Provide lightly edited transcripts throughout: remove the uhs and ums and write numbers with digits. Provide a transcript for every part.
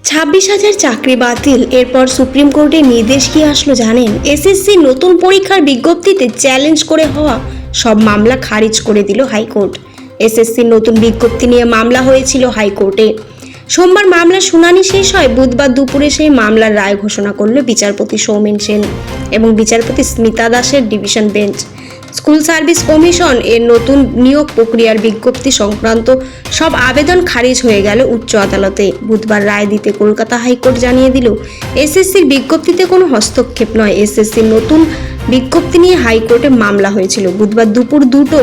26,000 চাকরি বাতিল। এরপর সুপ্রিম কোর্টের নির্দেশ কি আসলো জানেন? এসএসসি নতুন পরীক্ষার বিজ্ঞপ্তিতে চ্যালেঞ্জ করে হওয়া সব মামলা খারিজ করে দিল হাইকোর্ট। এসএসসির নতুন বিজ্ঞপ্তি নিয়ে মামলা হয়েছিল হাইকোর্টে। সোমবার মামলার শুনানি শেষ হয়। বুধবার দুপুরে সেই মামলার রায় ঘোষণা করল বিচারপতি সৌমেন সেন এবং বিচারপতি স্মিতা দাসের division bench. School service commission এর নতুন নিয়োগ প্রক্রিয়ার বিজ্ঞপ্তি সংক্রান্ত সব আবেদন খারিজ হয়ে গেল উচ্চ আদালতে। বুধবার রায় দিতে কলকাতা হাইকোর্ট জানিয়ে দিল, এসএসসির বিজ্ঞপ্তিতে কোনো হস্তক্ষেপ নয়। এসএসসির নতুন বিজ্ঞপ্তি নিয়ে হাইকোর্টে মামলা হয়েছিল। বুধবার দুপুর 2টো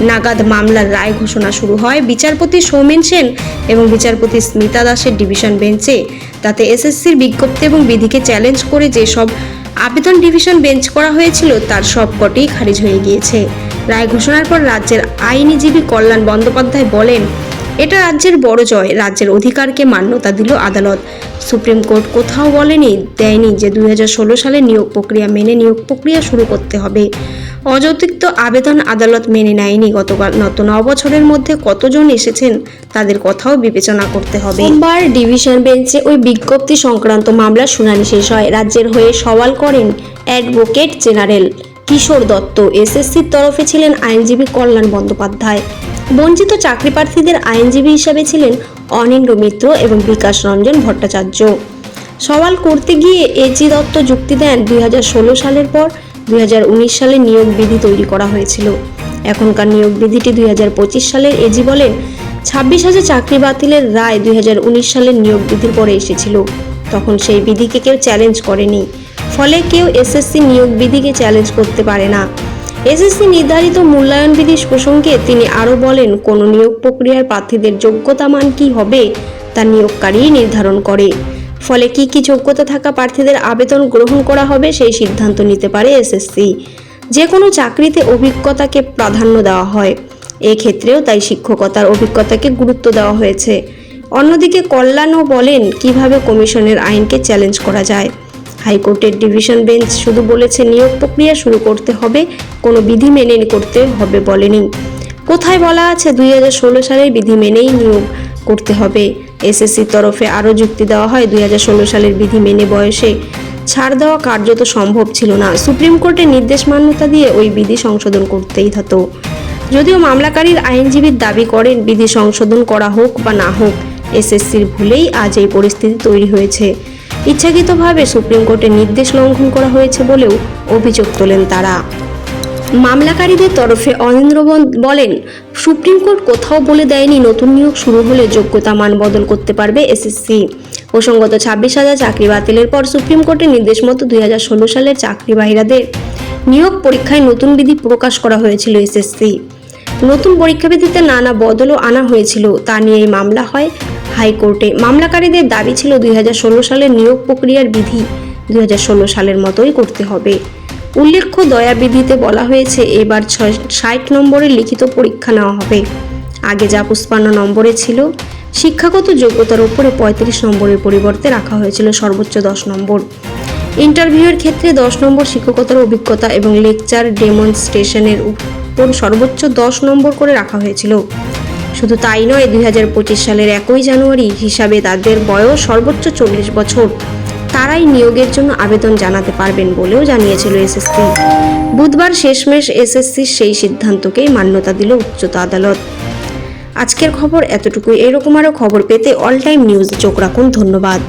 নাগাদ মামলার রায় ঘোষণা শুরু হয় বিচারপতি সৌমেন সেন এবং বিচারপতি স্মিতা দাসের ডিভিশন বেঞ্চে। তাতে এসএসসির বিজ্ঞপ্তি এবং বিধিকে চ্যালেঞ্জ করে যেসব আবেদন ডিভিশন বেঞ্চ করা হয়েছিল তার সবকটিই খারিজ হয়ে গিয়েছে। রায় ঘোষণার পর রাজ্যের আইনজীবী কল্যাণ বন্দ্যোপাধ্যায় বলেন, এটা রাজ্যের বড় জয়। রাজ্যের অধিকারকে মান্যতা দিল আদালত। সুপ্রিম কোর্ট কোথাও দেয়নি যে 2016 সালে নিয়োগ প্রক্রিয়া মেনে নিয়োগ প্রক্রিয়া শুরু করতে হবে। অযৌক্তিক আবেদন আদালত মেনে নেয়নি। গত 9 বছরের মধ্যে কতজন এসেছেন তাদের কথাও বিবেচনা করতে হবে। সোমবার ডিভিশন বেঞ্চে ওই বিজ্ঞপ্তি সংক্রান্ত মামলার শুনানি শেষ হয়। রাজ্যের হয়ে সওয়াল করেন অ্যাডভোকেট জেনারেল কিশোর দত্ত। এসএসসির তরফে ছিলেন আইনজীবী কল্যাণ বন্দ্যোপাধ্যায়। বঞ্চিত চাকরি প্রার্থীদের আইনজীবী হিসাবে ছিলেন অনিন্দ্র মিত্র এবং বিকাশ রঞ্জন ভট্টাচার্য। সওয়াল করতে গিয়ে এজি দত্ত যুক্তি দেন, 2016 সালের পর 2019 সালে নিয়োগ বিধি তৈরি করা হয়েছিল। এখনকার নিয়োগ বিধিটি 2025 সালের। এজি বলেন, 26,000 চাকরি বাতিলের রায় 2019 সালের নিয়োগ বিধির পরে এসেছিল। তখন সেই বিধিকে কেউ চ্যালেঞ্জ করেনি, ফলে কেউ এসএসসি নিয়োগ বিধিকে চ্যালেঞ্জ করতে পারে না। এসএসসি নির্ধারিত মূল্যায়ন বিধি প্রসঙ্গে তিনি আরও বলেন, কোনো নিয়োগ প্রক্রিয়ার প্রার্থীদের যোগ্যতা মান কী হবে তা নিয়োগকারীই নির্ধারণ করে। ফলে কি যোগ্যতা থাকা প্রার্থীদের আবেদন গ্রহণ করা হবে সেই সিদ্ধান্ত নিতে পারে এসএসসি। যে কোনো চাকরিতে অভিজ্ঞতাকে প্রাধান্য দেওয়া হয়, এক্ষেত্রেও তাই শিক্ষকতার অভিজ্ঞতাকে গুরুত্ব দেওয়া হয়েছে। অন্যদিকে কল্যাণও বলেন কিভাবে কমিশনের আইনকে চ্যালেঞ্জ করা যায়। হাইকোর্টের ডিভিশন বেঞ্চ শুধু বলেছে নিয়োগ প্রক্রিয়া শুরু করতে হবে, কোনো বিধি মেনে করতে হবে বলেনি। কোথায় বলা আছে 2016 সালের বিধি মেনেই নিয়োগ করতে হবে? এসএসসির তরফে আরও যুক্তি দেওয়া হয়, 2016 সালের বিধি মেনে বয়সে ছাড় দেওয়া কার্যত সম্ভব ছিল না। সুপ্রিম কোর্টের নির্দেশ মান্যতা দিয়ে ওই বিধি সংশোধন করতেই হতো। যদিও মামলাকারীর আইনজীবী দাবি করেন বিধি সংশোধন করা হোক বা না হোক, এসএসসির ভুলেই আজ এই পরিস্থিতি তৈরি হয়েছে। ইচ্ছাকৃতভাবে সুপ্রিম কোর্টের নির্দেশ লঙ্ঘন করা হয়েছে বলেও অভিযোগ তোলেন তারা। মামলাকারীদের তরফে অনিন্দ্র বলেন, সুপ্রিম কোর্ট কোথাও বলে দেয়নি নতুন নিয়োগ শুরু হলে যোগ্যতা মান বদল করতে পারবে এসএসসি। প্রসঙ্গত 26,000 চাকরি বাতিলের পর সুপ্রিম কোর্টের নির্দেশ মতো 2016 সালের চাকরি বাহিরাদের নিয়োগ পরীক্ষায় নতুন বিধি প্রকাশ করা হয়েছিল এসএসসি। নতুন পরীক্ষা বিধিতে নানা বদলও আনা হয়েছিল, তা নিয়েই মামলা হয় হাইকোর্টে। মামলাকারীদের দাবি ছিল 2016 সালের নিয়োগ প্রক্রিয়ার বিধি 2016 সালের মতোই করতে হবে। উল্লেখ্য, দয়া বিধিতে বলা হয়েছে এবার 60 নম্বরের লিখিত পরীক্ষা নেওয়া হবে। আগে যা 55 নম্বরে ছিল। শিক্ষাগত যোগ্যতার উপরে 35 নম্বরের পরিবর্তে রাখা হয়েছিল সর্বোচ্চ 10 নম্বর। ইন্টারভিউয়ের ক্ষেত্রে 10 নম্বর, শিক্ষকতার অভিজ্ঞতা এবং লেকচার ডেমনস্ট্রেশনের উপর সর্বোচ্চ 10 নম্বর করে রাখা হয়েছিল। শুধু তাই নয়, 2025 সালের 1 জানুয়ারি হিসাবে তাদের বয়স সর্বোচ্চ 40 বছর। তারাই নিয়োগের জন্য আবেদন জানাতে পারবেন বলেও জানিয়েছিল এসএসসি। বুধবার শেষমেশ এসএসসির সেই সিদ্ধান্তকেই মান্যতা দিল উচ্চতর আদালত। আজকের খবর এতটুকুই। এরকম আরও খবর পেতে অল টাইম নিউজে চোখ রাখুন। ধন্যবাদ।